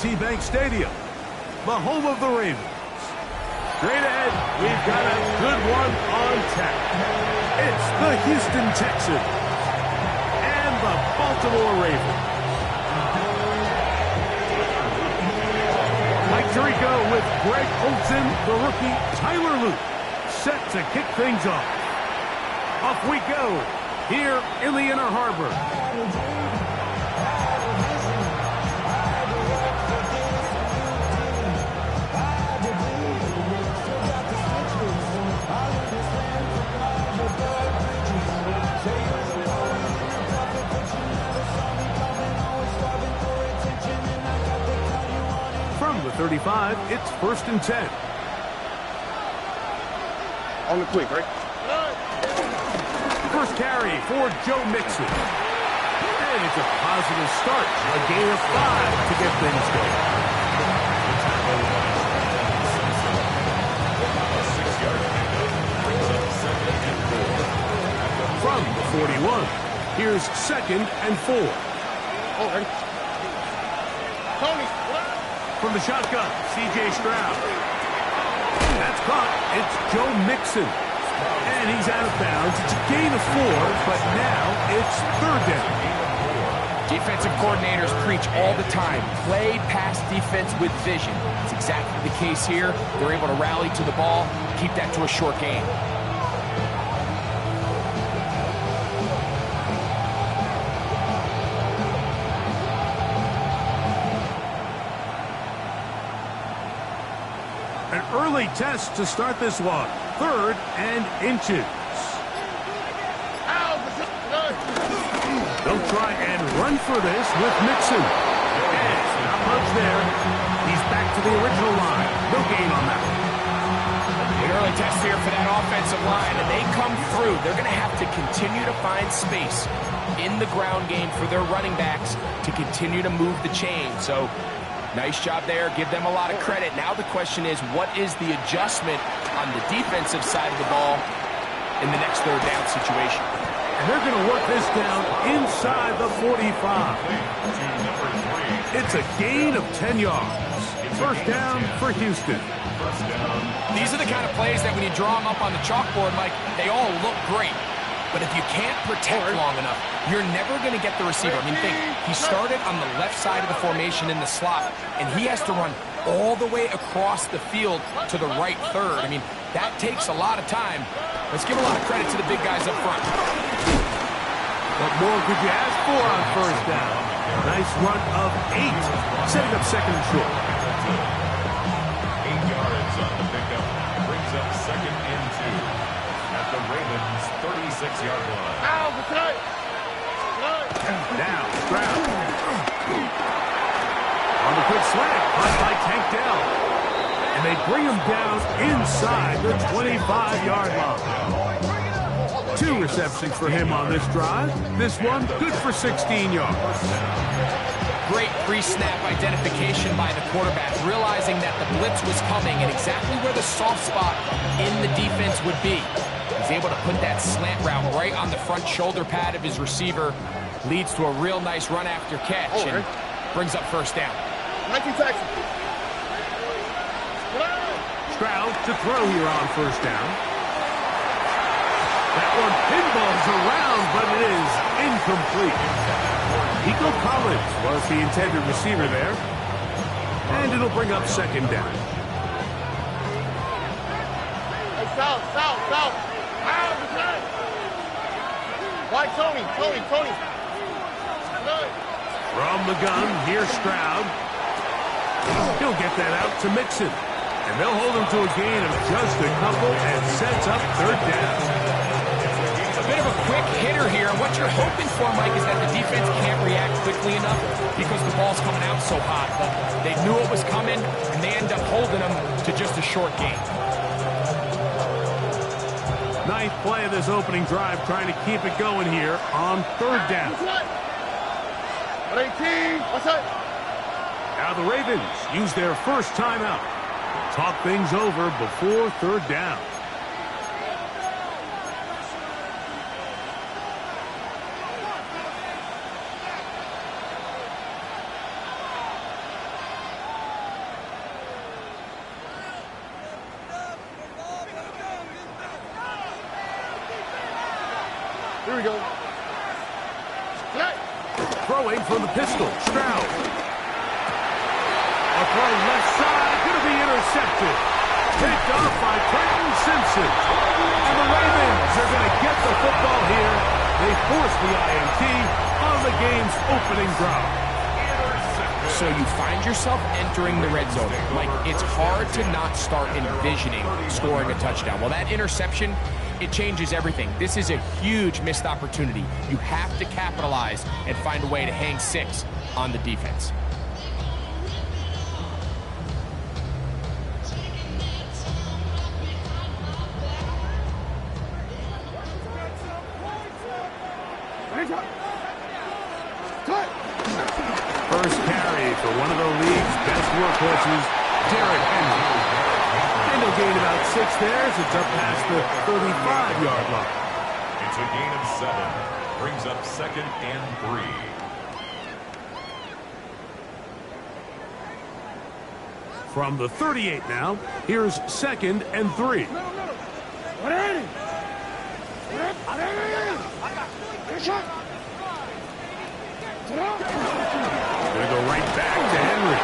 M&T Bank Stadium, the home of the Ravens. Straight ahead, we've got a good one on tap. It's the Houston Texans and the Baltimore Ravens. Mike Tirico with Greg Olsen, the rookie Tyler Luke, set to kick things off. Off we go here in the Inner Harbor. From the 35, it's 1st and 10. On the quick, right? First carry for Joe Mixon. And it's a positive start. A gain of 5 to get things going. From the 41, here's 2nd and 4. All right. Tony. From the shotgun, C.J. Stroud. That's caught. It's Joe Mixon. And he's out of bounds. It's a gain of 4, but now it's 3rd down. Defensive coordinators preach all the time. Play pass defense with vision. It's exactly the case here. They're able to rally to the ball, keep that to a short game. An early test to start this one. 3rd and inches. They'll try and run for this with Mixon. And not much there. He's back to the original line. No gain on that one. An early test here for that offensive line, and they come through. They're going to have to continue to find space in the ground game for their running backs to continue to move the chain. So, nice job there. Give them a lot of credit. Now the question is, what is the adjustment on the defensive side of the ball in the next 3rd down situation? And they're going to work this down inside the 45. It's a gain of 10 yards. 1st down for Houston. These are the kind of plays that when you draw them up on the chalkboard, Mike, they all look great. But if you can't protect long enough, you're never going to get the receiver. I mean, think, he started on the left side of the formation in the slot, and he has to run all the way across the field to the right 3rd. I mean, that takes a lot of time. Let's give a lot of credit to the big guys up front. What more could you ask for on 1st down? Nice run of 8, setting up 2nd and short. 8 yards on the pickup. Brings up 2nd and 2 at the Ravens' 36-yard line. Now, Stroud. On the quick slant, caught by Tank Dell. And they bring him down inside the 25-yard line. 2 receptions for him on this drive. This one, good for 16 yards. Great pre-snap identification by the quarterback, realizing that the blitz was coming and exactly where the soft spot in the defense would be. He's able to put that slant route right on the front shoulder pad of his receiver. Leads to a real nice run after catch and brings up 1st down. Stroud to throw here on 1st down. That one pinballs around, but it is incomplete. Nico Collins was the intended receiver there. And it'll bring up 2nd down. South. Why, Tony. From the gun, here's Stroud. He'll get that out to Mixon. And they'll hold him to a gain of just a couple and sets up 3rd down. A bit of a quick hitter here. What you're hoping for, Mike, is that the defense can't react quickly enough because the ball's coming out so hot. But they knew it was coming, and they end up holding them to just a short gain. 9th play of this opening drive, trying to keep it going here on 3rd down. Now the Ravens use their first timeout. Talk things over before 3rd down. Here we go. Throwing from the pistol, Stroud. A throw left side, going to be intercepted. Picked off by Trenton Simpson. And the Ravens are going to get the football here. They force the INT on the game's opening drive. So you find yourself entering the red zone. Like, it's hard to not start envisioning scoring a touchdown. Well, that interception, it changes everything. This is a huge missed opportunity. You have to capitalize and find a way to hang 6 on the defense. First carry for one of the league's best workhorses, Derrick Henry. And they'll gain about 6 there as it's up past the 35-yard line. It's a gain of 7. Brings up 2nd and 3. From the 38 now, here's 2nd and 3. Going to go right back to Henry.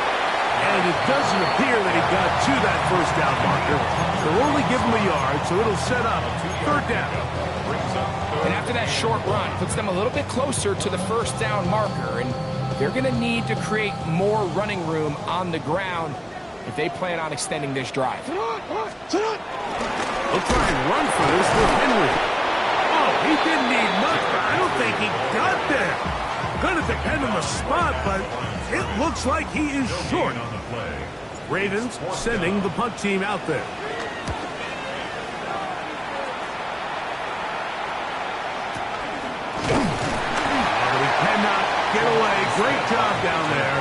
And it doesn't appear that he got to that first down marker. They'll only give him a yard, so it'll set up 3rd down. And after that short run, puts them a little bit closer to the first down marker. And they're going to need to create more running room on the ground if they plan on extending this drive. They'll try and run for this with Henry. Oh, he didn't need much, but I don't think he got there. Going to depend on the spot, but it looks like he is short. Ravens sending the punt team out there. But he cannot get away. Great job down there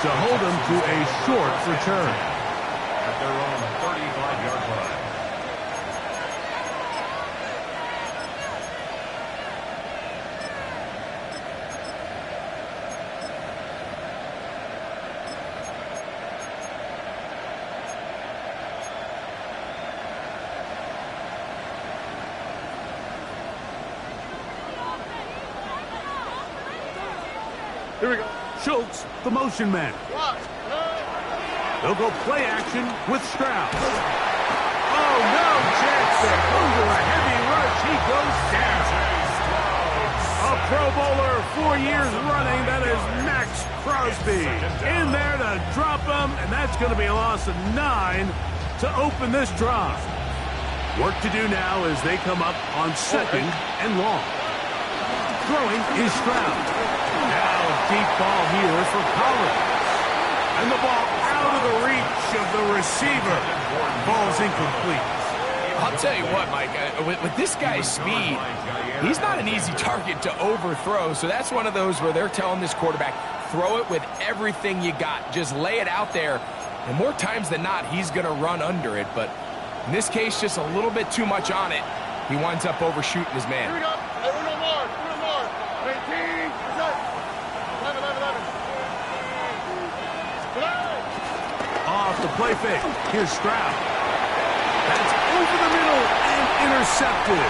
to hold him to a short return. At their own 35-yard line. Here we go. Schultz, the motion man. They'll go play action with Stroud. Oh, no chance there. Under a heavy rush, he goes down. A Pro Bowler 4 years running, that is Max Crosby. In there to drop him, and that's going to be a loss of 9 to open this drive. Work to do now as they come up on 2nd and long. Throwing is Stroud. Now a deep ball here for Collins. And the ball out of the reach of the receiver. Ball's incomplete. I'll tell you what, Mike, with this guy's speed, he's not an easy target to overthrow. So that's one of those where they're telling this quarterback, throw it with everything you got. Just lay it out there. And more times than not, he's going to run under it. But in this case, just a little bit too much on it. He winds up overshooting his man. Here we go. Uno more. 18. 11. Off the play fake. Here's Stroud. That's over the middle and intercepted.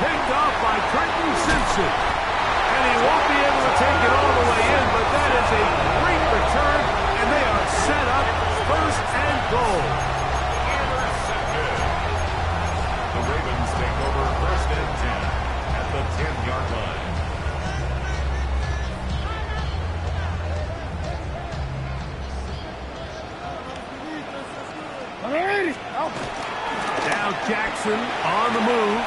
Picked off by Trenton Simpson. And he won't be able to take it all the way in, but that is a great return, and they are set up 1st and goal. The Ravens take over 1st and 10 at the 10-yard line. Now Jackson on the move.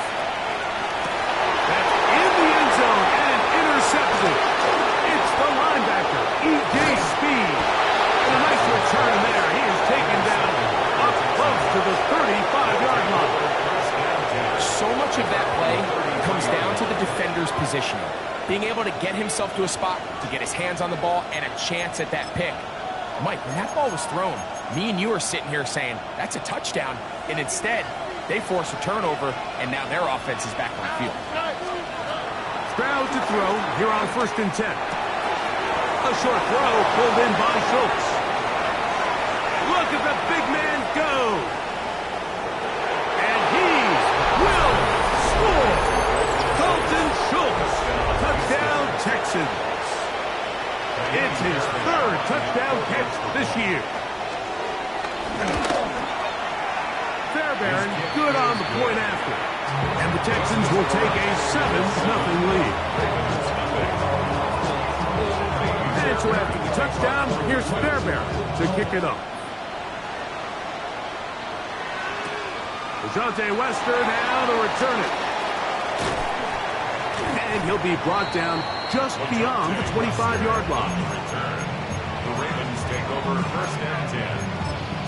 That's in the end zone and intercepted. It's the linebacker, E.J. Speed. And a nice return there. He is taken down up close to the 35-yard line. So much of that play comes down to the defender's positioning. Being able to get himself to a spot, to get his hands on the ball, and a chance at that pick. Mike, when that ball was thrown, me and you are sitting here saying, that's a touchdown. And instead, they force a turnover, and now their offense is back on the field. Stroud to throw here on 1st and 10. A short throw pulled in by Schultz. Look at the big man go. And he will score. Colton Schultz touchdown catch this year. Fairbairn good on the point after. And the Texans will take a 7-0 lead. And so after the touchdown, here's Fairbairn to kick it off. Dejounte Wester now to return it. And he'll be brought down just beyond the 25-yard line. The Ravens take over first and 10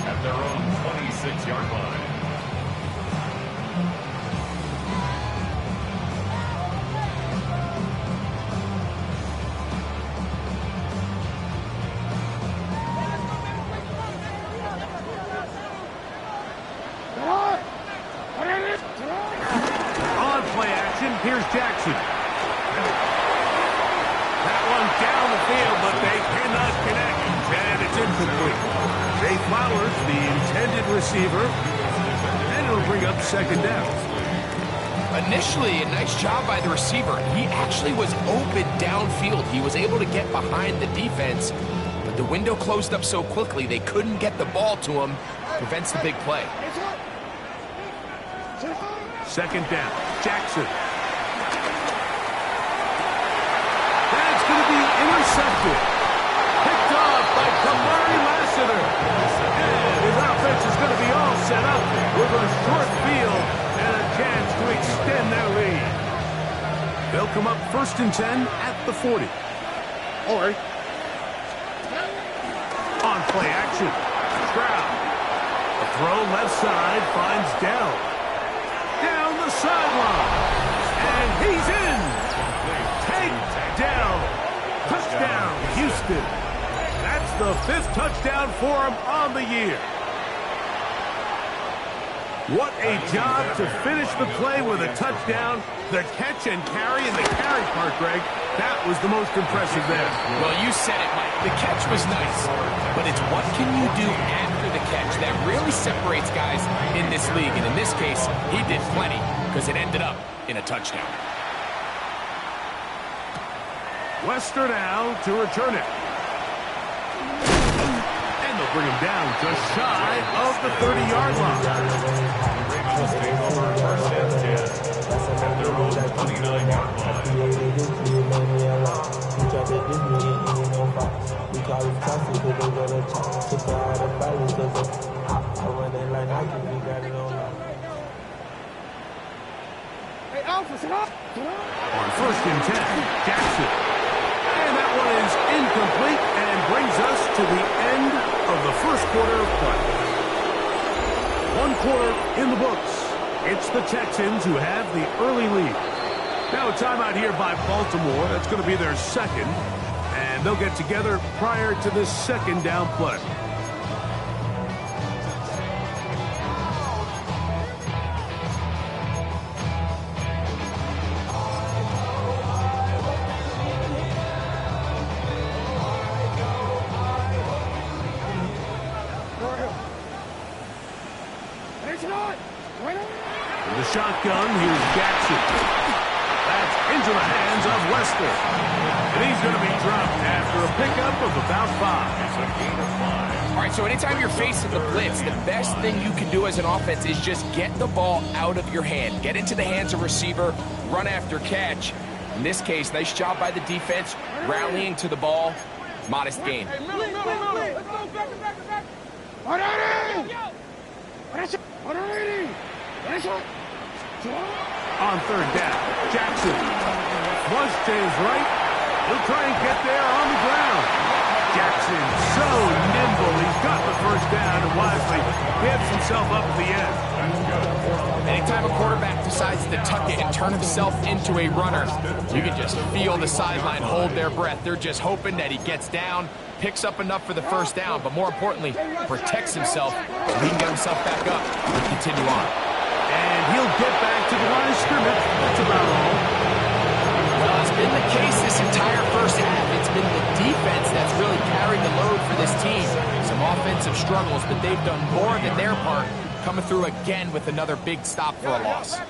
at their own 26-yard line. On play action, here's Jackson. That one down the field, but they cannot connect, and it's incomplete. Jay Flowers, the intended receiver, and it'll bring up second down. Initially, a nice job by the receiver. He actually was open downfield. He was able to get behind the defense, but the window closed up so quickly they couldn't get the ball to him. Prevents the big play. Second down, Jackson. That's going to be intercepted. Picked off by Kamari Lassiter. And his offense is going to be all set up with a short field and a chance to extend their lead. They'll come up first and 10 at the 40. All right. On play action, Stroud. A throw left side finds Dell. Down the sideline. And he's in. Take Dell. Touchdown, Houston. That's the 5th touchdown for him on the year. What a job to finish the play with a touchdown. The catch and carry and the carry part, Greg, that was the most impressive there. Well, you said it, Mike. The catch was nice, but it's what can you do after the catch that really separates guys in this league. And in this case, he did plenty because it ended up in a touchdown. Wester now to return it. And they'll bring him down just shy of the 30-yard line. Ravens take over first and 10 at their own 29-yard line. On first and 10, Jackson. And that one is incomplete and brings us to the end of the first quarter of play. 1 quarter in the books. It's the Texans who have the early lead. Now a timeout here by Baltimore. That's going to be their second. And they'll get together prior to this second down play. The shotgun, here's Jackson. That's into the hands of Wester. And he's going to be dropped after a pickup of about 5. It's a gain of 5. All right, so anytime you're facing the blitz, the best thing you can do as an offense is just get the ball out of your hand. Get into the hands of receiver, run after catch. In this case, nice job by the defense, rallying to the ball. Modest gain. Let's go, back. On third down, Jackson. Flush to his right. He'll try and get there on the ground. Jackson, so nimble. He's got the first down and wisely gets himself up at the end. Anytime a quarterback decides to tuck it and turn himself into a runner, you can just feel the sideline hold their breath. They're just hoping that he gets down, picks up enough for the first down, but more importantly, protects himself so he can get himself back up and continue on. And he'll get back to the line of scrimmage. That's about all. Well, it's been the case this entire first half. It's been the defense that's really carried the load for this team. Some offensive struggles, but they've done more than their part, coming through again with another big stop for a loss.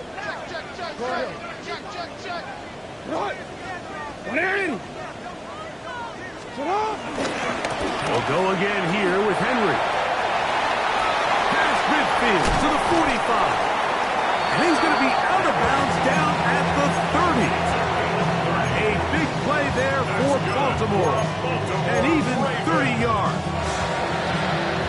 We'll go again here with Henry. Past midfield to the 45. And he's going to be out of bounds down at the 30. A big play there for Baltimore. And even 30 yards.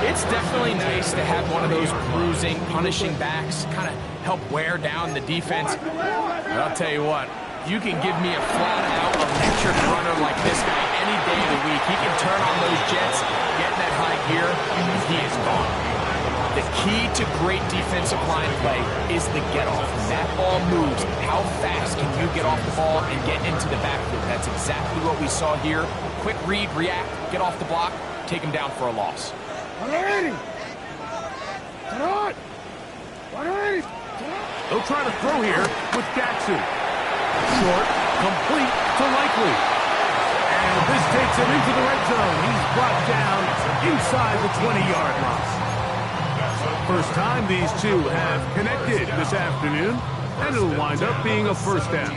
It's definitely nice to have one of those bruising, punishing backs kind of help wear down the defense. But I'll tell you what, you can give me a flat-out electric runner like this guy any day of the week. He can turn on those jets, get in that high gear, and he is gone. The key to great defensive line play is the get-off. When that ball moves, how fast can you get off the ball and get into the backfield? That's exactly what we saw here. Quick read, react, get off the block, take him down for a loss. They'll try to throw here with Jackson. Short, complete to Likely. And this takes him into the red zone. He's brought down inside the 20-yard line. First time these two have connected this afternoon, and it'll wind up being a first down.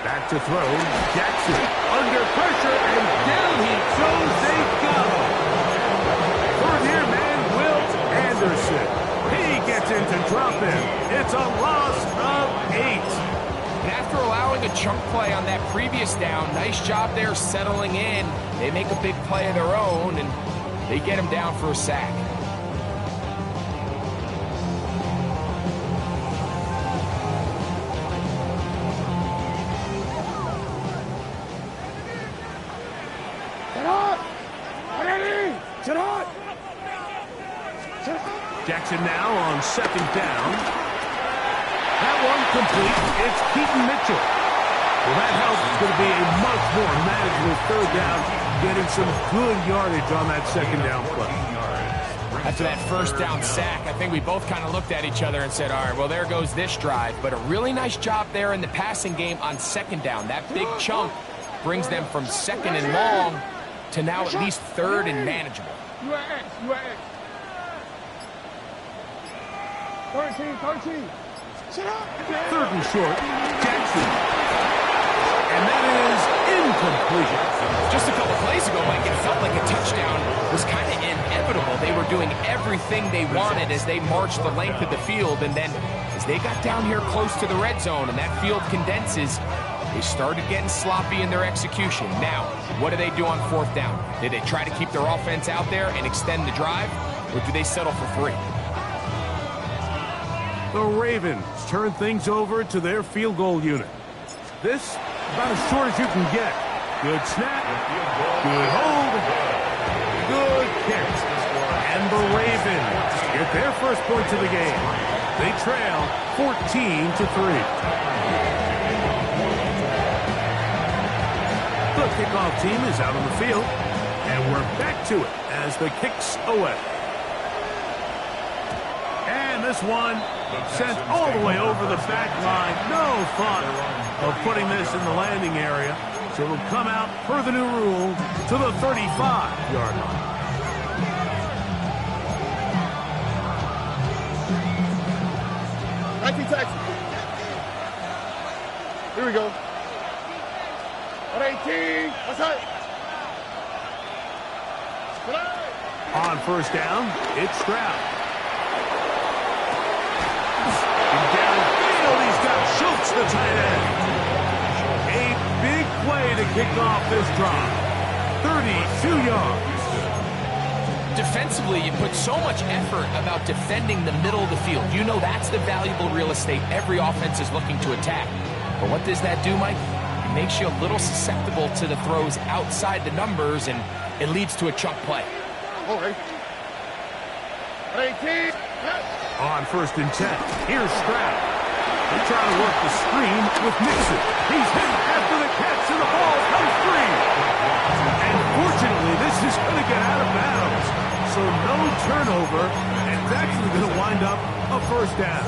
Back to throw. Jackson under pressure, and down he goes. They got him. Third here, man, Wilt Anderson. He gets in to drop him. It's a loss of 8. And after allowing a chunk play on that previous down, nice job there settling in. They make a big play of their own, and they get him down for a sack. Jackson now on second down. That one complete. It's Keaton Mitchell. Well, that helps. It's going to be a much more manageable third down, getting some good yardage on that second down play. After that first down sack, I think we both kind of looked at each other and said, all right, well, there goes this drive. But a really nice job there in the passing game on second down. That big chunk brings them from second and long to now at least third and manageable. 13. Third and short. Jackson. And that is incomplete. Just a couple plays ago, Mike, it felt like a touchdown was kind of inevitable. They were doing everything they wanted as they marched the length of the field. And then as they got down here close to the red zone and that field condenses, they started getting sloppy in their execution. Now, what do they do on fourth down? Did they try to keep their offense out there and extend the drive, or do they settle for 3? The Ravens turn things over to their field goal unit. This, about as short as you can get. Good snap, good hold, good kick. And the Ravens get their first points of the game. They trail 14-3. The kickoff team is out on the field, and we're back to it as the kick's away. And this one sent all the way over the back line. No thought of putting this in the landing area. So it'll come out, per the new rule, to the 35-yard line. Taxi. Here we go. 118. What's that? On first down, it's Stroud. And downfield, he's got Schultz, the tight end. A big play to kick off this drive. 32 yards. Defensively, you put so much effort about defending the middle of the field. You know that's the valuable real estate every offense is looking to attack. But what does that do, Mike? It makes you a little susceptible to the throws outside the numbers, and it leads to a chunk play. All right. 18. On first and 10, here's Stroud. They're trying to work the screen with Mixon. He's hit after the catch, and the ball comes free. And fortunately, this is going to get out of bounds. So no turnover, and it's actually going to wind up a first down.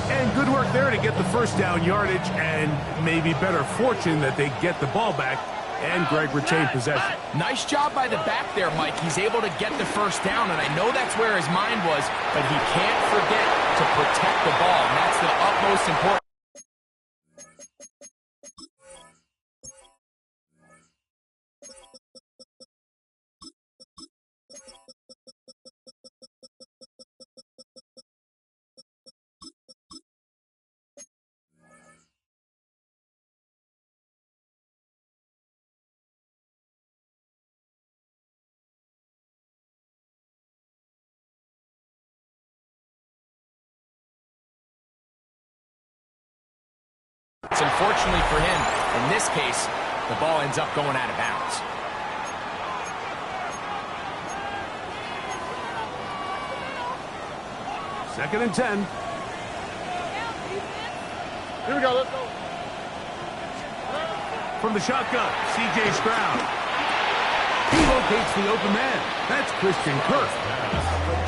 And good work there to get the first down yardage, and maybe better fortune that they get the ball back And Greg retained possession. Nice job by the back there, Mike. He's able to get the first down, and I know that's where his mind was, but he can't forget to protect the ball, and that's the utmost important. Unfortunately for him, in this case, the ball ends up going out of bounds. Second and 10. Here we go, let's go. From the shotgun, C.J. Stroud. He locates the open man. That's Christian Kirk.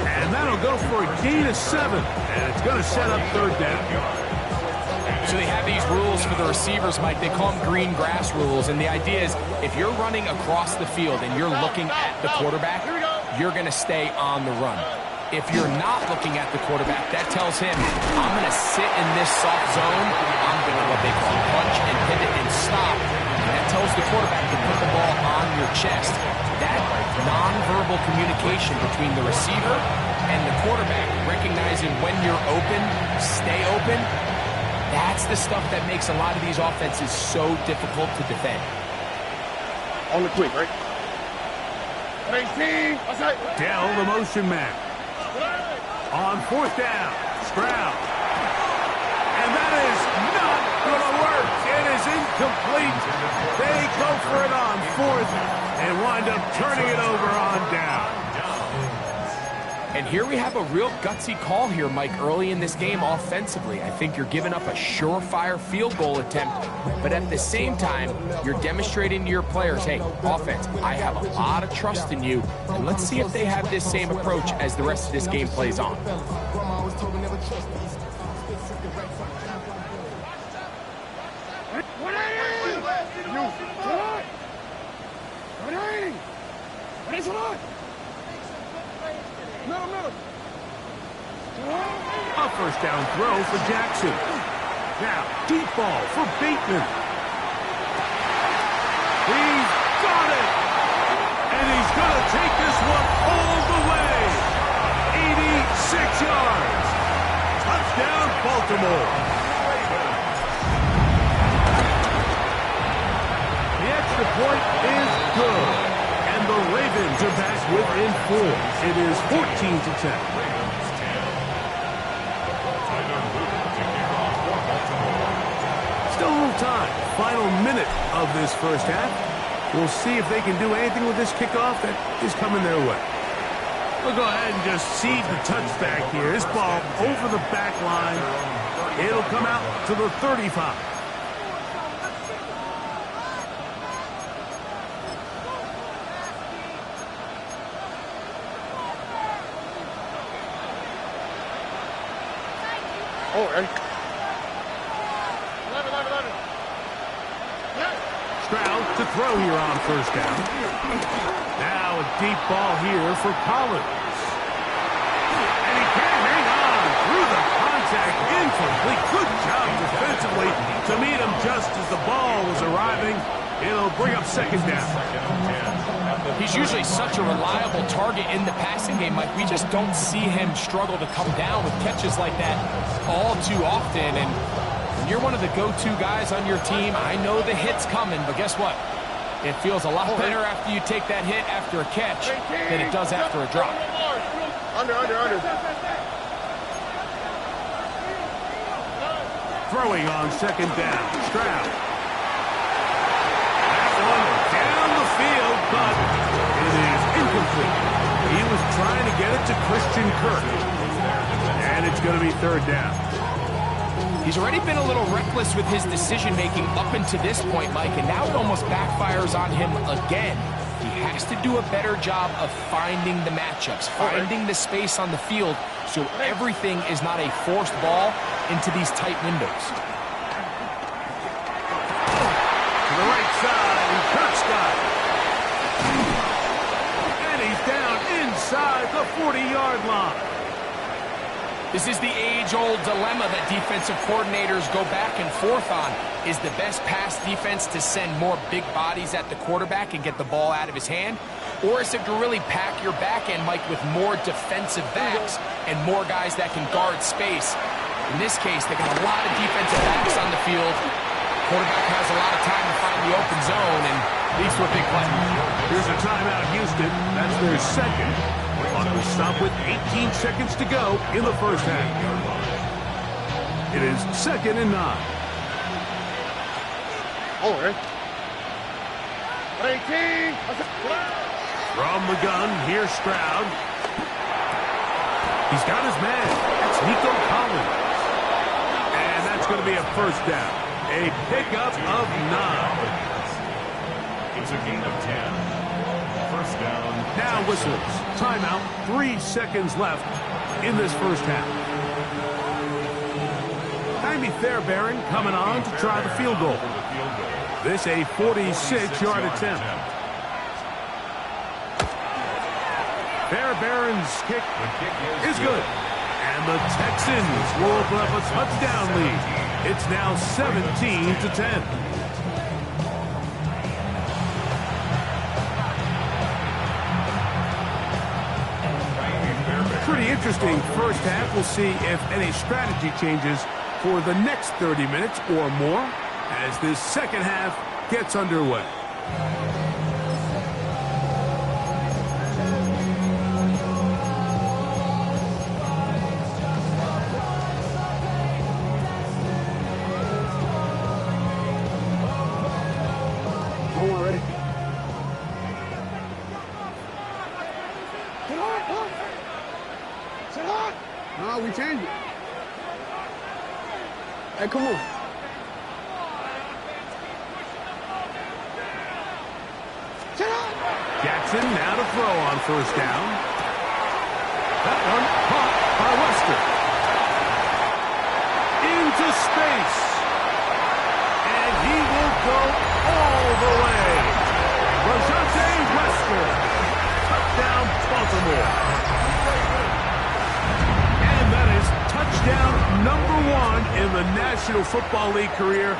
And that'll go for a gain of 7. And it's going to set up third down. So they have these rules for the receivers, Mike. They call them green grass rules. And the idea is if you're running across the field and you're looking at the quarterback, you're going to stay on the run. If you're not looking at the quarterback, that tells him, I'm going to sit in this soft zone. I'm going to what they call punch and pivot and stop. And that tells the quarterback to put the ball on your chest. That nonverbal communication between the receiver and the quarterback, recognizing when you're open, stay open, that's the stuff that makes a lot of these offenses so difficult to defend. On the quick, right? 18. Dell, the motion man. On fourth down, Stroud. And that is not going to work. It is incomplete. They go for it on fourth and wind up turning it over on down. And here we have a real gutsy call here, Mike, early in this game offensively. I think you're giving up a surefire field goal attempt, but at the same time, you're demonstrating to your players, hey, offense, I have a lot of trust in you, and let's see if they have this same approach as the rest of this game plays on. A first down throw for Jackson. Now, deep ball for Bateman. He's got it! And he's going to take this one all the way. 86 yards. Touchdown, Baltimore. The extra point is good. And the Ravens are back within 4. It is 14-10. Still a little time. Final minute of this first half. We'll see if they can do anything with this kickoff that is coming their way. We'll go ahead and just seed the touchback here. This ball over the back line. It'll come out to the 35. Oh, and Stroud to throw here on first down. Now a deep ball here for Collins. And he can't hang on through the contact. Incomplete. Good job defensively to meet him just as the ball was arriving. It'll bring up second down. He's usually such a reliable target in the passing game, Mike. We just don't see him struggle to come down with catches like that all too often. And when you're one of the go-to guys on your team, I know the hit's coming, but guess what? It feels a lot better after you take that hit after a catch than it does after a drop. Under. Throwing on second down. Stroud. That one down the field, but it is incomplete. He was trying to get it to Christian Kirk. And it's going to be third down. He's already been a little reckless with his decision-making up until this point, Mike, and now it almost backfires on him again. He has to do a better job of finding the matchups, finding the space on the field so everything is not a forced ball into these tight windows. To the right side, Hurts got it. And he's down inside the 40-yard line. This is the age-old dilemma that defensive coordinators go back and forth on. Is the best pass defense to send more big bodies at the quarterback and get the ball out of his hand? Or is it to really pack your back end, Mike, with more defensive backs and more guys that can guard space? In this case, they got a lot of defensive backs on the field. Quarterback has a lot of time to find the open zone and leads to a big play. Here's a timeout, Houston. That's their second. On the stop with 18 seconds to go in the first half. It is 2nd and 9. Over. 18. From the gun, here's Stroud. He's got his man. That's Nico Collins. And that's going to be a first down. A pickup of 9. It's a gain of 10. First down. Now whistles. Timeout. 3 seconds left in this first half. Jaime Fairbairn coming on to try the field goal. This a 46-yard attempt. Fairbairn's kick is good. And the Texans will open up a touchdown lead. It's now 17-10. Pretty interesting first half. We'll see if any strategy changes for the next 30 minutes or more as this second half gets underway. Ready? No, we changed it. Hey, come on. Jackson now to throw on first down. That one caught by Wester. Into space. And he will go all the way. Rajante Wester. Touchdown, Baltimore. And that is touchdown number 1 in the National Football League career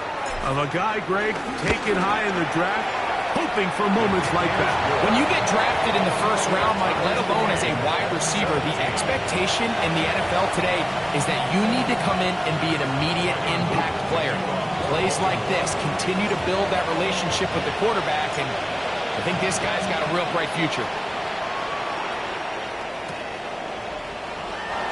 of a guy, Greg, taken high in the draft, hoping for moments like that. When you get drafted in the first round, Mike, let alone as a wide receiver, the expectation in the NFL today is that you need to come in and be an immediate impact player. Plays like this continue to build that relationship with the quarterback, and I think this guy's got a real bright future.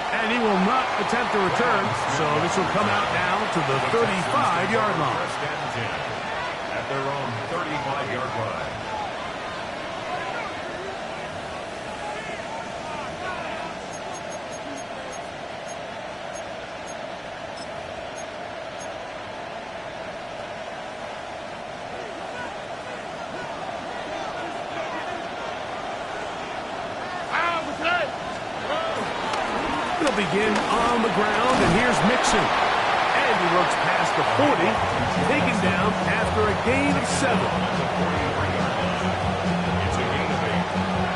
And he will not attempt to return, so this will come out now to the 35-yard line. First and 10 at their own 35-yard line. They'll begin on the ground, and here's Mixon. And he works past the 40, taken down after a gain of 7. It's a gain of 8.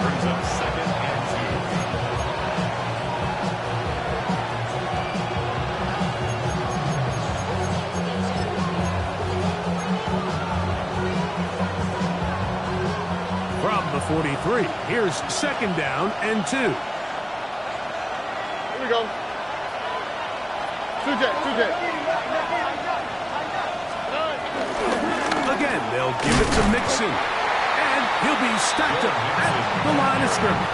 Brings up 2nd and 2. From the 43, here's 2nd down and 2. Here we go. Two jet. Again, they'll give it to Mixon. And he'll be stacked up at the line of scrimmage.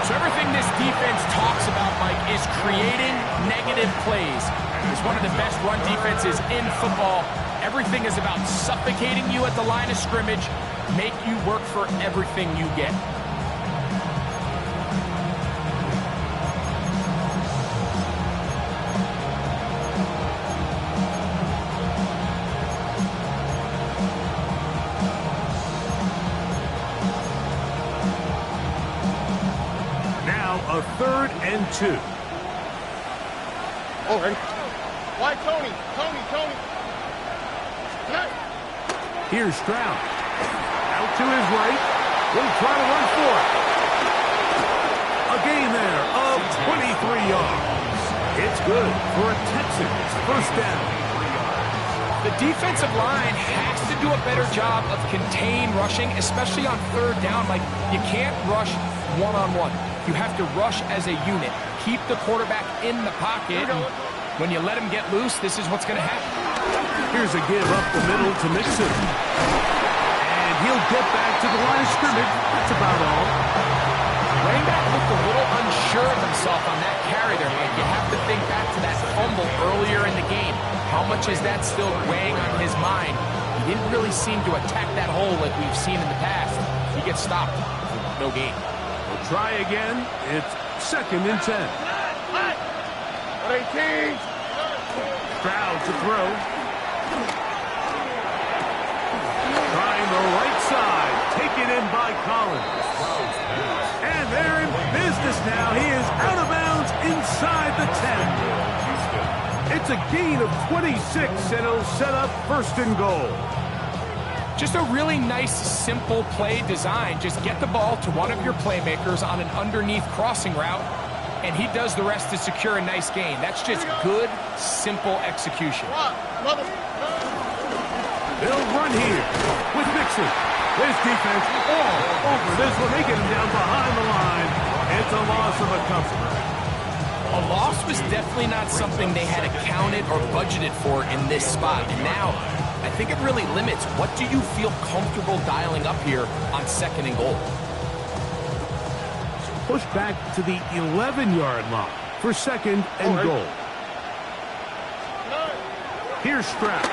So everything this defense talks about, Mike, is creating negative plays. It's one of the best run defenses in football. Everything is about suffocating you at the line of scrimmage, make you work for everything you get. A 3rd and 2. All right. Why, Tony? Here's Stroud. Out to his right. He'll try to run for it. A gain there of 23 yards. It's good for a Texans first down. The defensive line has to do a better job of contain rushing, especially on third down. Like, you can't rush one-on-one. You have to rush as a unit. Keep the quarterback in the pocket. And when you let him get loose, this is what's going to happen. Here's a give up the middle to Mixon. And he'll get back to the line of scrimmage. That's about all. Running back looked a little unsure of himself on that carry there, Mike. You have to think back to that fumble earlier in the game. How much is that still weighing on his mind? He didn't really seem to attack that hole like we've seen in the past. He gets stopped. No gain. We'll try again. It's 2nd and 10. 18. Stroud to throw. Trying the right side. Taken in by Collins. And they're in business now. He is out of bounds inside the 10. It's a gain of 26, and it'll set up 1st and goal. Just a really nice, simple play design. Just get the ball to one of your playmakers on an underneath crossing route, and he does the rest to secure a nice gain. That's just good, simple execution. They'll run here with Mixon. His defense all over this one. They get him down behind the line. It's a loss of a couple. A loss was definitely not something they had accounted or budgeted for in this spot. And now, I think it really limits. What do you feel comfortable dialing up here on 2nd and goal? Push back to the 11-yard line for 2nd and goal. Here's Stroud.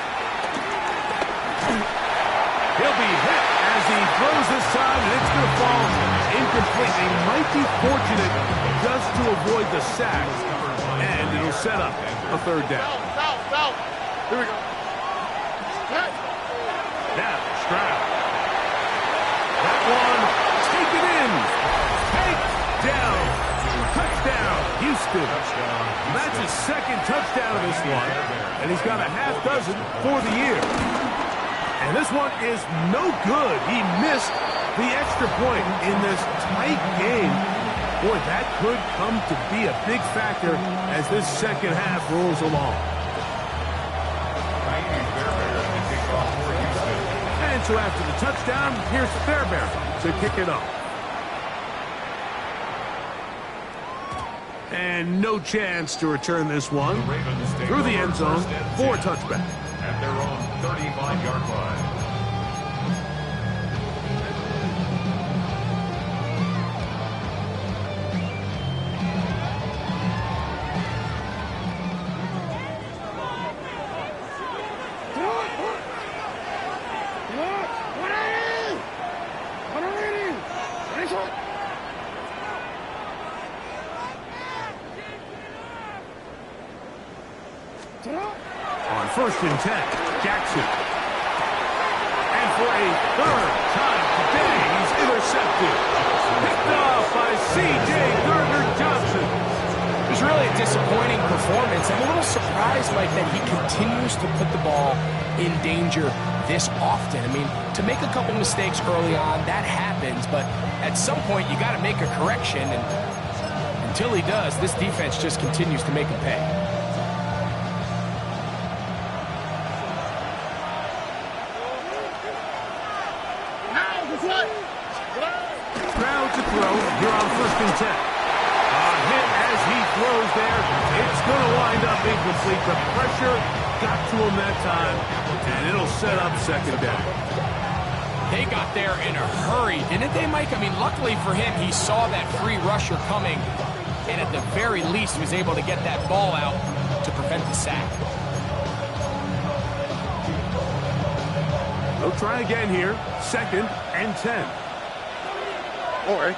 He'll be hit as he throws this side, and it's going to fall incomplete. They might be fortunate just to avoid the sack, and it'll set up a 3rd down. Here we go. Now, Stroud. That one, taken in. Takedown. Touchdown, Houston. That's his 2nd touchdown of this one, and he's got a half dozen for the year. And this one is no good. He missed the extra point in this tight game. Boy, that could come to be a big factor as this 2nd half rolls along. And so after the touchdown, here's Fairbairn to kick it off. And no chance to return this one through the end zone for a touchback. At their own 35-yard line. On 1st and 10, Jackson. And for a 3rd time today, he's intercepted. Picked off by C.J. Gardner-Johnson. It was really a disappointing performance. I'm a little surprised, Mike, that he continues to put the ball in danger this often. I mean, to make a couple mistakes early on, that happens, but at some point you got to make a correction, and until he does, this defense just continues to make him pay. Stroud to throw. You're on 1st and 10. A hit as he throws there. It's going to wind up incomplete. The pressure got to him that time, and it'll set up 2nd down. They got there in a hurry, didn't they, Mike? I mean, luckily for him, he saw that free rusher coming, and at the very least was able to get that ball out to prevent the sack. They'll try again here. 2nd and 10. All right.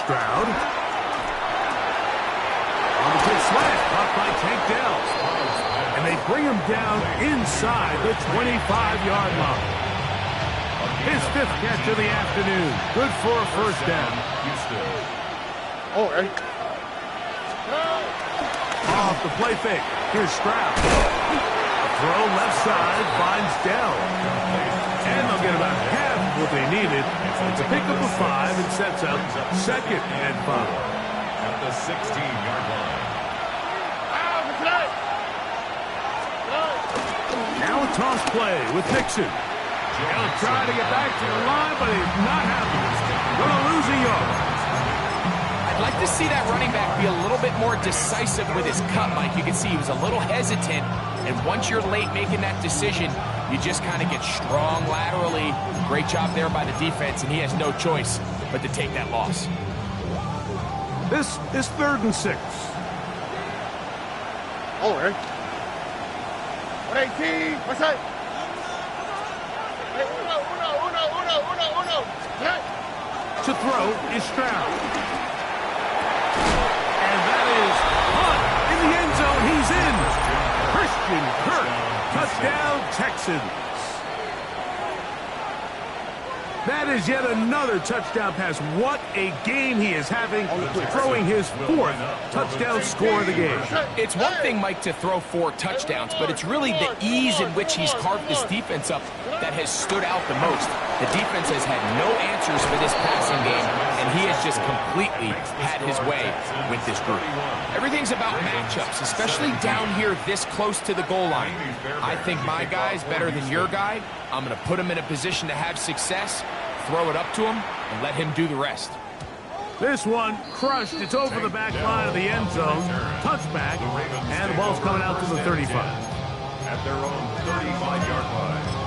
Stroud. On the good slant. Caught by Tank Dell. And they bring him down inside the 25-yard line. His 5th catch of the afternoon. Good for a 1st down. All right. Off the play fake. Here's Stroud. throw left side finds Dell. And they'll get about half of what they needed to pick up a 5 and sets up 2nd and 5. At the 16-yard line. Now a toss play with Nixon. He'll try to get back to the line, but he's not happening. Going to lose a yard. I'd like to see that running back be a little bit more decisive with his cut, Mike. You can see he was a little hesitant, and once you're late making that decision, you just kind of get strong laterally. Great job there by the defense, and he has no choice but to take that loss. This is 3rd and 6. Oh, right. 118. What's that? Hey, uno. Yeah. To throw is Stroud. And that is Hunt in the end zone. He's in. Christian Kirk. Touchdown, Texans. That is yet another touchdown pass. What a game he is having, throwing his 4th touchdown score of the game. It's one thing, Mike, to throw 4 touchdowns, but it's really the ease in which he's carved this defense up that has stood out the most. The defense has had no answers for this passing game, and he has just completely had his way with this group. Everything's about matchups, especially down here this close to the goal line. I think my guy's better than your guy. I'm going to put him in a position to have success, throw it up to him, and let him do the rest. This one crushed. It's over the back line of the end zone. Touchback, and the ball's coming out to the 35. At their own 35-yard line.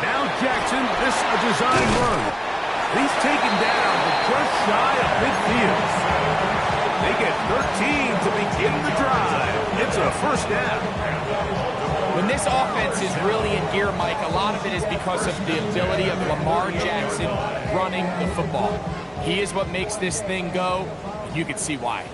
Now Jackson, this a design run. He's taken down, but just shy of midfield. They get 13 to begin the drive. It's a 1st down. When this offense is really in gear, Mike, a lot of it is because of the ability of Lamar Jackson running the football. He is what makes this thing go, and you can see why.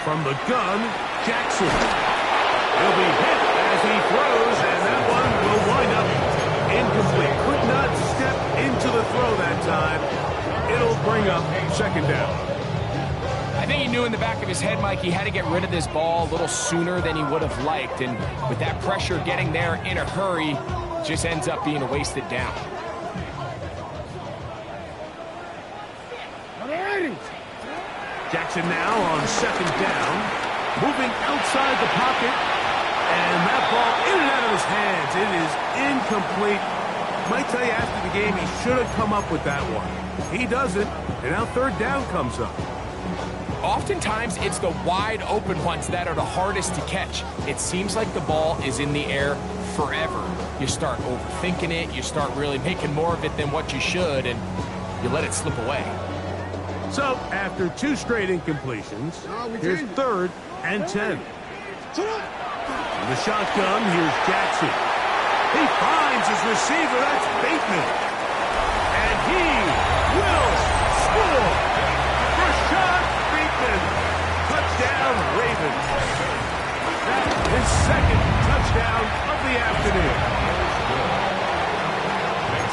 From the gun, Jackson. He'll be hit as he throws, and that one will wind up incomplete. Could not step into the throw that time. It'll bring up 2nd down. I think he knew in the back of his head, Mike, he had to get rid of this ball a little sooner than he would have liked. And with that pressure getting there in a hurry, it just ends up being a wasted down. Jackson now on 2nd down, moving outside the pocket, and that ball in and out of his hands. It is incomplete. Might tell you after the game he should have come up with that one. He doesn't, and now 3rd down comes up. Oftentimes, it's the wide open ones that are the hardest to catch. It seems like the ball is in the air forever. You start overthinking it, you start really making more of it than what you should, and you let it slip away. So, after 2 straight incompletions, here's 3rd and 10. In the shotgun, here's Jackson. He finds his receiver, that's Bateman. And he will score. Rashad Bateman. Touchdown, Ravens. That's his 2nd touchdown of the afternoon.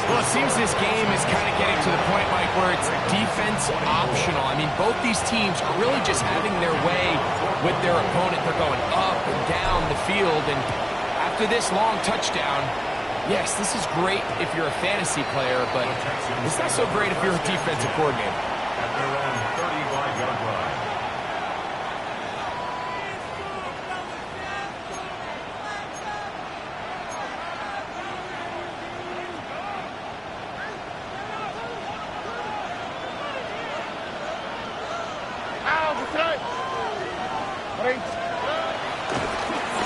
Well, it seems this game is kind of getting to the point, Mike, where it's defense optional. I mean, both these teams are really just having their way with their opponent. They're going up and down the field, and after this long touchdown, yes, this is great if you're a fantasy player, but it's not so great if you're a defensive coordinator. At their own 35-yard line.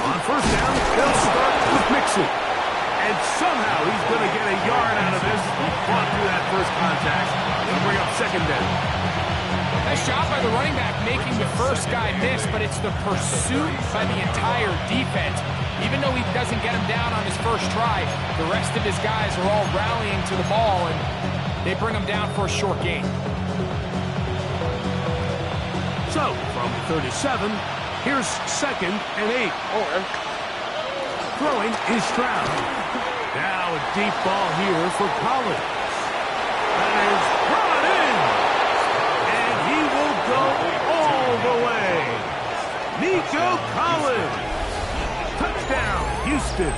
On 1st down, they'll start with Mixon. And somehow he's going to get a yard out of this. fought through that first contact. They'll bring up second down. Nice job by the running back making the first guy miss, but it's the pursuit by the entire defense. Even though he doesn't get him down on his first try, the rest of his guys are all rallying to the ball, and they bring him down for a short gain. So, from 37, here's 2nd and 8. Throwing is Stroud. Now a deep ball here for Collins. That is brought in. And he will go all the way. Nico Collins. Touchdown, Houston.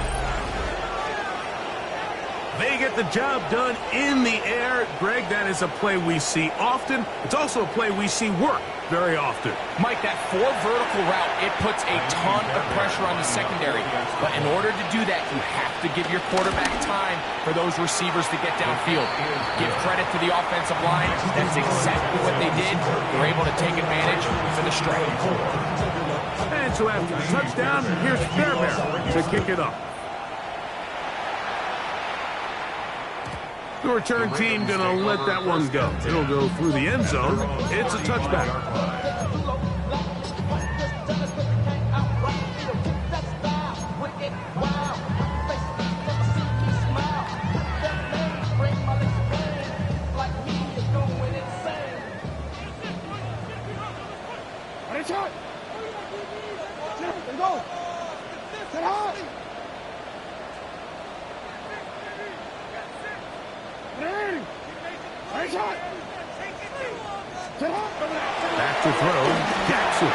They get the job done in the air. Greg, that is a play we see often. It's also a play we see work very often. Mike, that 4 vertical route, it puts a ton of pressure on the secondary. But in order to do that, you have to give your quarterback time for those receivers to get downfield. Give credit to the offensive line. That's exactly what they did. They're able to take advantage for the strike. And so after the touchdown, here's Fairbairn to kick it up. The return team going to let that one go. It'll go through the end zone. It's a touchback. Back to throw, Jackson.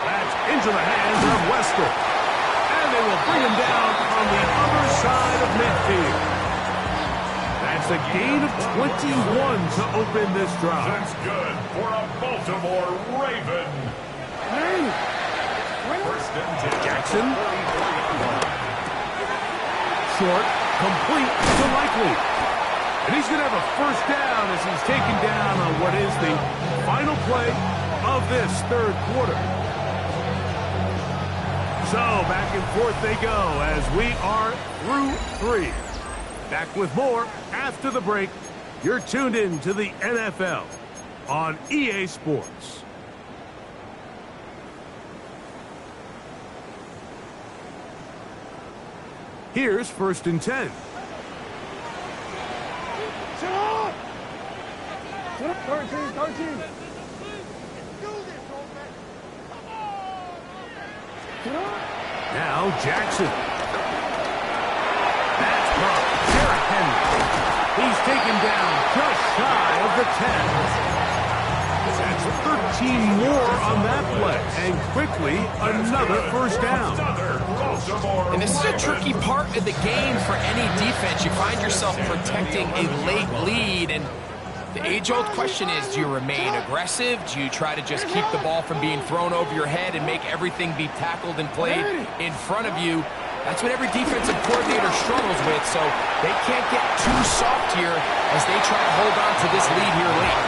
That's into the hands of Wester. And they will bring him down on the other side of midfield. That's a gain of 21 to open this drive. That's good for a Baltimore Raven. First and 10. Jackson. Short, complete to Likely. And he's going to have a first down as he's taken down on what is the final play of this third quarter. So back and forth they go as we are through 3. Back with more after the break. You're tuned in to the NFL on EA Sports. Here's 1st and 10. 13. Now Jackson. That's caught. Derrick Henry. He's taken down just shy of the 10. That's 13 more on that play. And quickly, another first down. And this is a tricky part of the game for any defense. You find yourself protecting a late lead, and the age-old question is, do you remain aggressive? Do you try to just keep the ball from being thrown over your head and make everything be tackled and played in front of you? That's what every defensive coordinator struggles with, so they can't get too soft here as they try to hold on to this lead here late.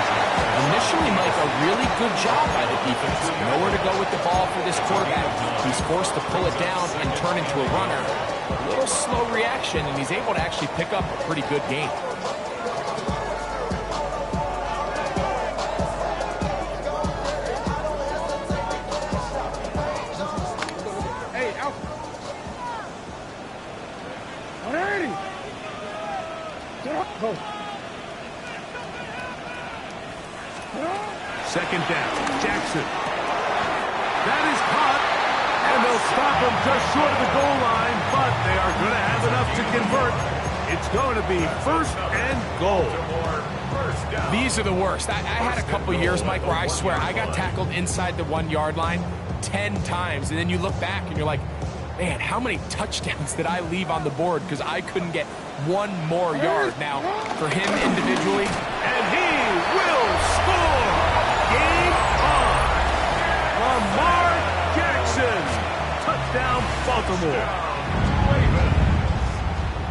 Initially, Mike, a really good job by the defense. Nowhere to go with the ball for this quarterback. He's forced to pull it down and turn into a runner. A little slow reaction, and he's able to actually pick up a pretty good game. Second down, Jackson. That is caught, and they'll stop him just short of the goal line, but they are going to have enough to convert. It's going to be 1st and goal. These are the worst. I had a couple years, Mike, where I swear I got tackled inside the 1-yard line 10 times, and then you look back and you're like, man, how many touchdowns did I leave on the board because I couldn't get one more yard? Now, for him individually, and he will score. Game on. Lamar Jackson. Touchdown, Baltimore.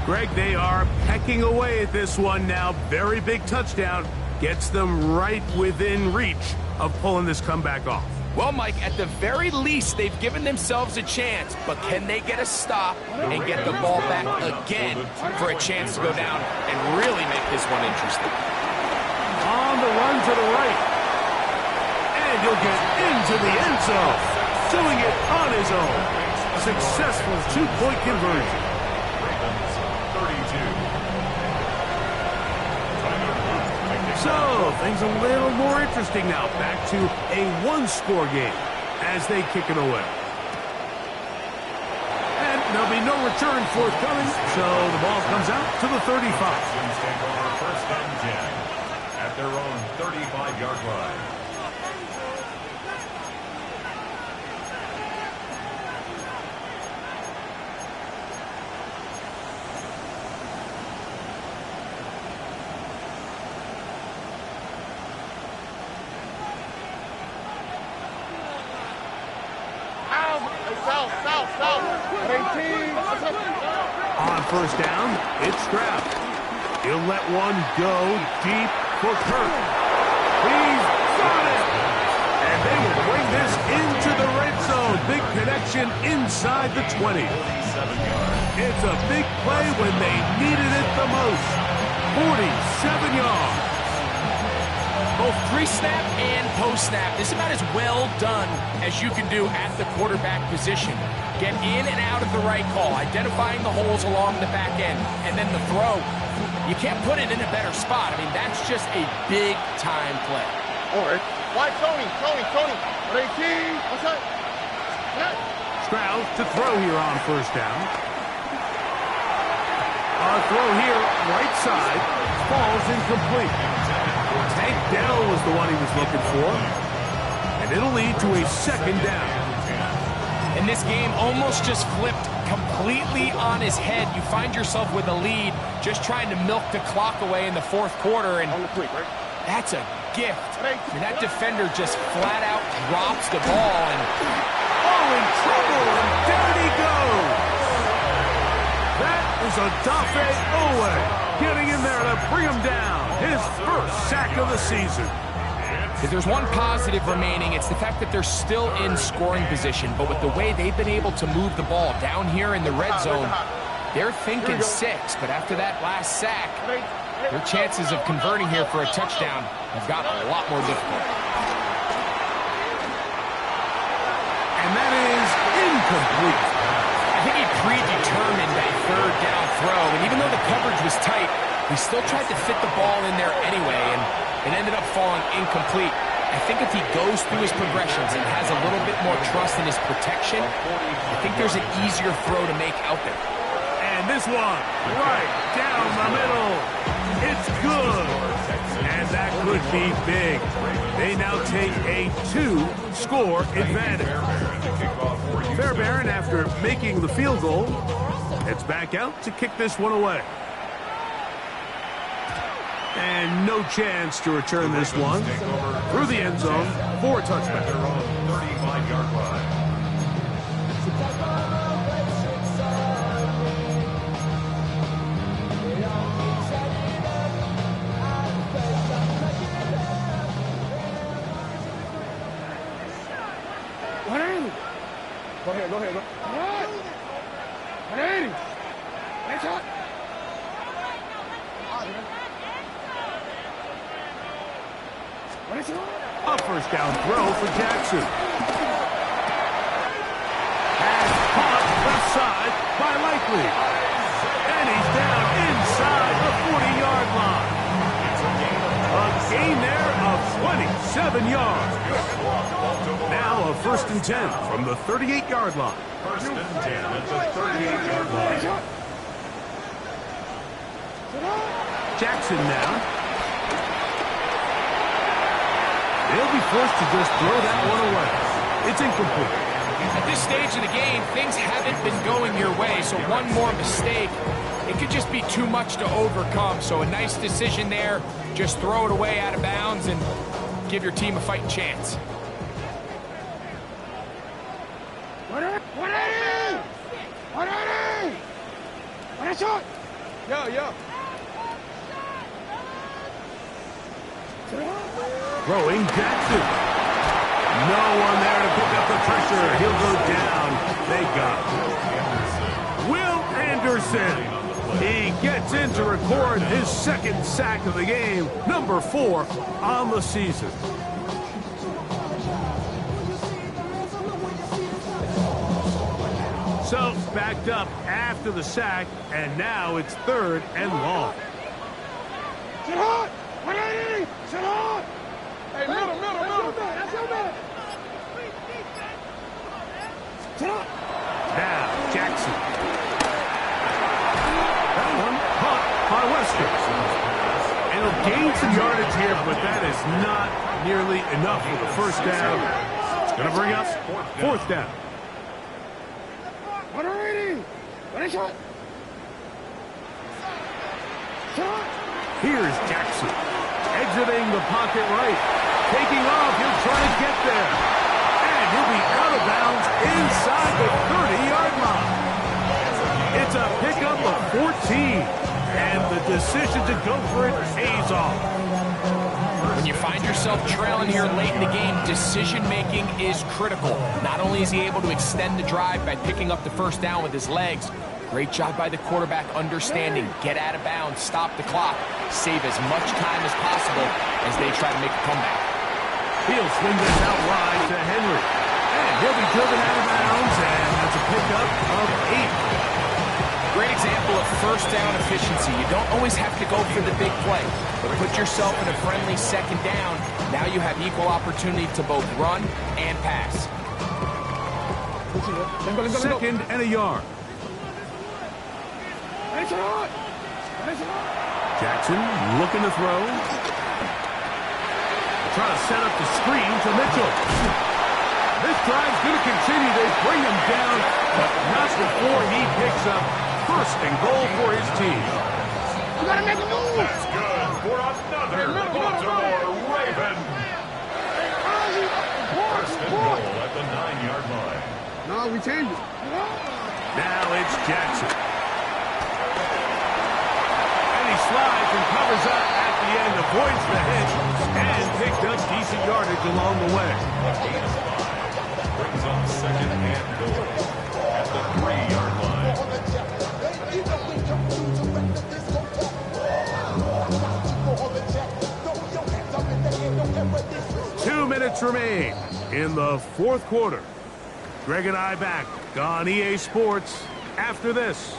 Greg, they are pecking away at this one now. Very big touchdown. Gets them right within reach of pulling this comeback off. Well, Mike, at the very least, they've given themselves a chance, but can they get a stop and get the ball back again for a chance to go down and really make this one interesting? On the run to the right. And he'll get into the end zone. Doing it on his own. Successful two-point conversion. Ravens 32. So, things a little more interesting now. Back to a one-score game as they kick it away. And there'll be no return forthcoming, so the ball comes out to the 35. Texans take over first and 10 at their own 35-yard line. On first down, it's Stroud. He'll let one go deep for Kirk. He's got it! And they will bring this into the red zone. Big connection inside the 20. It's a big play when they needed it the most. 47 yards. Both pre-snap and post-snap. This is about as well done as you can do at the quarterback position. Get in and out of the right call, identifying the holes along the back end, and then the throw. You can't put it in a better spot. I mean, that's just a big-time play. All right. Why, Tony? Ready, what's up? Stroud to throw here on first down. A throw here, right side, falls incomplete. Tank Dell was the one he was looking for. And it'll lead to a second down. And this game almost just flipped completely on his head. You find yourself with a lead, just trying to milk the clock away in the fourth quarter, and that's a gift. I mean, that defender just flat out drops the ball, and in trouble, and down he goes. That is Odafe Owe getting in there to bring him down. His first sack of the season. If there's one positive remaining, it's the fact that they're still in scoring position. But with the way they've been able to move the ball down here in the red zone, they're thinking 6. But after that last sack, their chances of converting here for a touchdown have got a lot more difficult. And that is incomplete. I think he predetermined that third down throw. And even though the coverage was tight, he still tried to fit the ball in there anyway, and it ended up falling incomplete. I think if he goes through his progressions and has a little bit more trust in his protection, I think there's an easier throw to make out there. And this one, right down the middle. It's good. And that could be big. They now take a 2-score advantage. Fairbairn, after making the field goal, heads back out to kick this one away. And no chance to return this one through the end zone for a touchback. 35-yard line. Go ahead. What? 180. That's hot. A first down throw for Jackson. Pass caught left side by Likely. And he's down inside the 40-yard line. A gain there of 27 yards. Now a first and 10 from the 38-yard line. First and 10 at the 38-yard line. Jackson now. They'll be forced to just throw that one away. It's incomplete. At this stage of the game, things haven't been going your way, so one more mistake, it could just be too much to overcome. So a nice decision there. Just throw it away out of bounds and give your team a fighting chance. 180! 180! What is it? Yo. Throwing Jackson. No one there to pick up the pressure. He'll go down. They got him. Will Anderson. He gets in to record his second sack of the game, number 4 on the season. So, backed up after the sack, and now it's 3rd and long. Sit hard! 180! Sit hard! Hey, middle! That's your man! Sit hard! Now, Jackson. That one caught by Wester. And he'll gain some yardage here, but that is not nearly enough for the first down. It's going to bring up 4th down. 180! Ready, shot! Here's Jackson. Exiting the pocket right. Taking off. He'll try to get there. And he'll be out of bounds inside the 30-yard line. It's a pickup of 14. And the decision to go for it pays off. When you find yourself trailing here late in the game, decision-making is critical. Not only is he able to extend the drive by picking up the first down with his legs, great job by the quarterback understanding, get out of bounds, stop the clock, save as much time as possible as they try to make a comeback. He'll swing this out wide to Henry. And he'll be driven out of bounds, and that's a pickup of 8. Great example of first down efficiency. You don't always have to go for the big play, but put yourself in a friendly second down. Now you have equal opportunity to both run and pass. 2nd and a yard. Jackson looking to throw. Trying to set up the screen to Mitchell. This drive's going to continue. They bring him down, but not before he picks up 1st and goal for his team. You gotta make a move! That's good for another Baltimore Raven. First and goal at the 9-yard line. No, we changed it. Now it's Jackson. And he slides and covers up at the end, avoids the hit, and picked up decent yardage along the way. A gain of 5. Brings up 2nd and goal at the 3-yard line. 2 minutes remain in the 4th quarter. Greg and I back on EA Sports after this.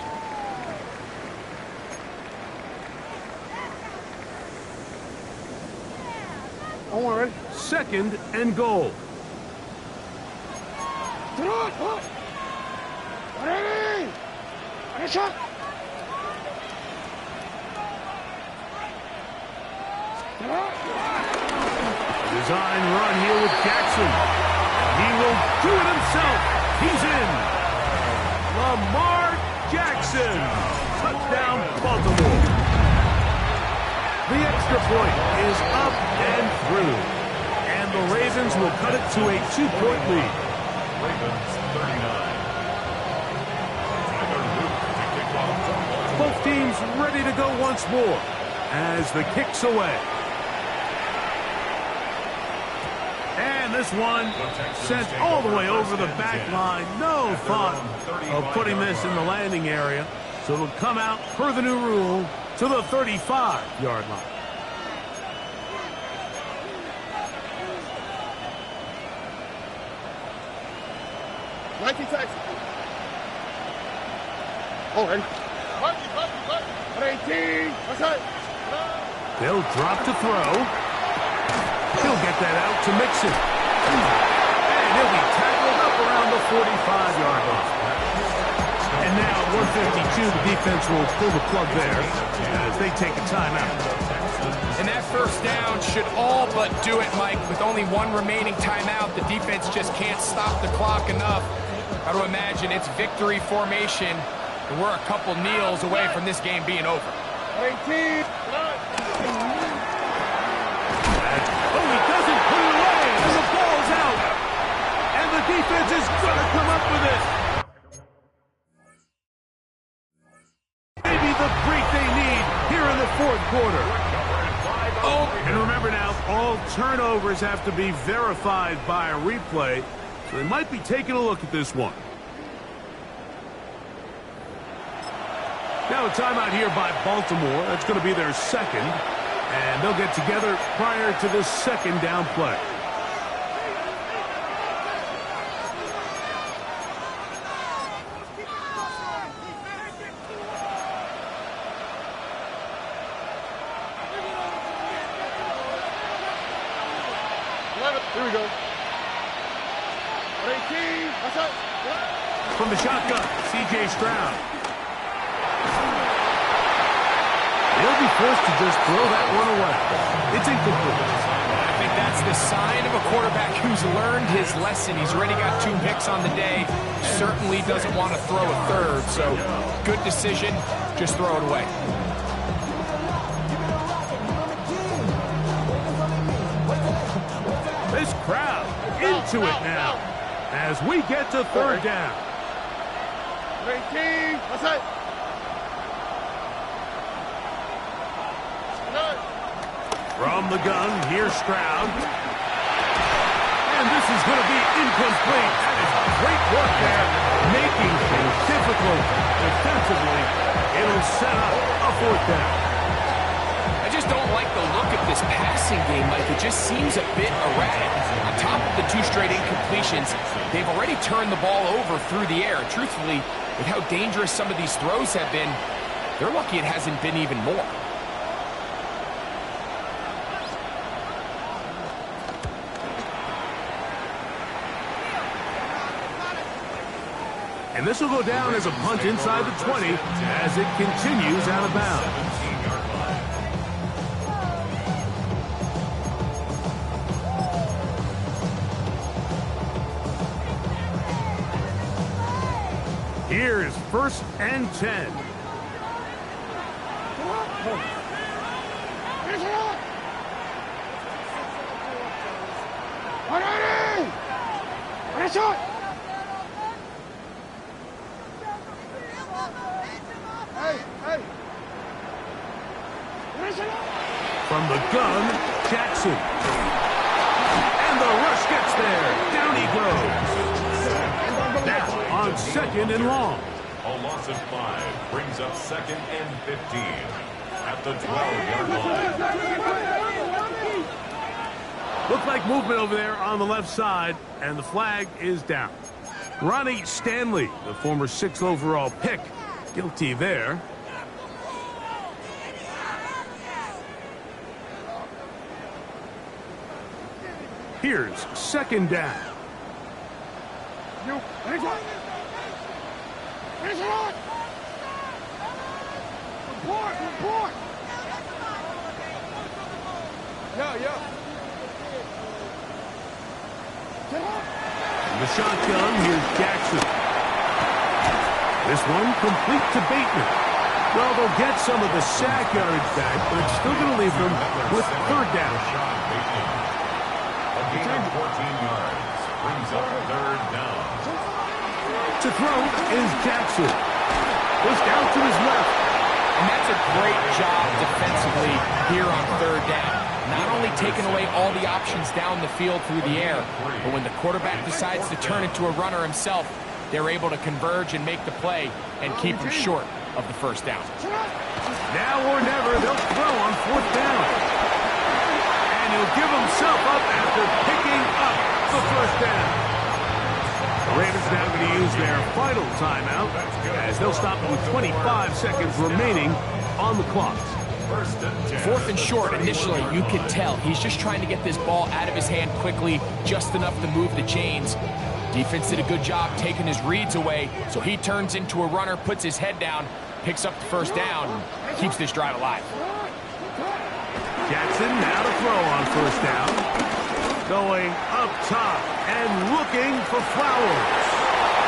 Oh, ready? 2nd and goal. Ready? Ready, shot! Design run here with Jackson. He will do it himself. He's in. Lamar Jackson. Touchdown, Baltimore. The extra point is up and through. And the Ravens will cut it to a 2-point lead. Ravens 39. Both teams ready to go once more as the kick's away. And this one sent all the way over the back line. No thought of putting this in the landing area. So it'll come out per the new rule to the 35-yard line. Oh, ready? 18. What's that? They'll drop to throw. He'll get that out to Mixon. And he'll be tackled up around the 45-yard line. And now at 1:52, the defense will pull the plug there as they take a timeout. And that first down should all but do it, Mike. With only one remaining timeout, the defense just can't stop the clock enough. Got to imagine it's victory formation, and we're a couple kneels away from this game being over. 18. Oh, he doesn't put it away, and the ball's out. And the defense is going to come up with it. Maybe the break they need here in the 4th quarter. Oh. And remember now, all turnovers have to be verified by a replay, so they might be taking a look at this one. Now a timeout here by Baltimore. That's going to be their second, and they'll get together prior to this second down play. Here we go. 18. That's it. From the shotgun, C.J. Stroud. He'll be forced to just throw that one away. It's incomplete. I think that's the sign of a quarterback who's learned his lesson. He's already got 2 picks on the day. Certainly doesn't want to throw a third, so good decision. Just throw it away. This crowd into it now as we get to third down. 18. That's it. From the gun, here's Stroud. And this is going to be incomplete. That is great work there, making things difficult defensively. It'll set up a fourth down. I just don't like the look of this passing game, Mike. It just seems a bit erratic. On top of the 2 straight incompletions, they've already turned the ball over through the air. Truthfully, with how dangerous some of these throws have been, they're lucky it hasn't been even more. And this will go down as a punt inside the 20 as it continues out of bounds. Here is 1st and 10. From the gun, Jackson. And the rush gets there. Down he goes. Now on 2nd and long. A loss of 5 brings up 2nd and 15 at the 12-yard line. Looked like movement over there on the left side, and the flag is down. Ronnie Stanley, the former 6th overall pick, guilty there. Here's 2nd down. The shotgun, here's Jackson. This one complete to Bateman. Well, they'll get some of the sack yardage back, but it's still going to leave them with 3rd down. A gain of 14 yards brings up 3rd down. To throw is Jackson. Goes down to his left. And that's a great job defensively here on 3rd down. Not only taking away all the options down the field through the air, but when the quarterback decides to turn into a runner himself, they're able to converge and make the play and keep him short of the 1st down. Now or never, they'll throw on 4th down. And he'll give himself up after picking up the 1st down. The Ravens now going to use their final timeout as they'll stop with 25 seconds remaining on the clock. 4th and short initially, you could tell he's just trying to get this ball out of his hand quickly, just enough to move the chains. Defense did a good job taking his reads away, so he turns into a runner, puts his head down, picks up the 1st down, and keeps this drive alive. Jackson now to throw on 1st down. Going up top and looking for Flowers.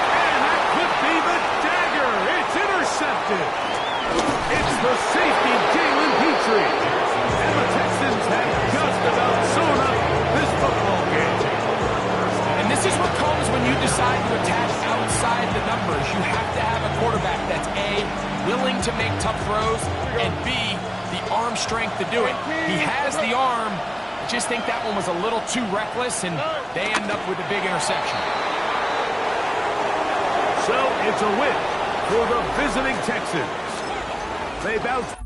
And that could be the dagger. It's intercepted. It's the safety, Jalen Petrie. And the Texans have just about sewn up this football game. And this is what comes when you decide to attack outside the numbers. You have to have a quarterback that's A, willing to make tough throws, and B, the arm strength to do it. He has the arm. I just think that one was a little too reckless, and they end up with a big interception. So it's a win for the visiting Texans. They bounce.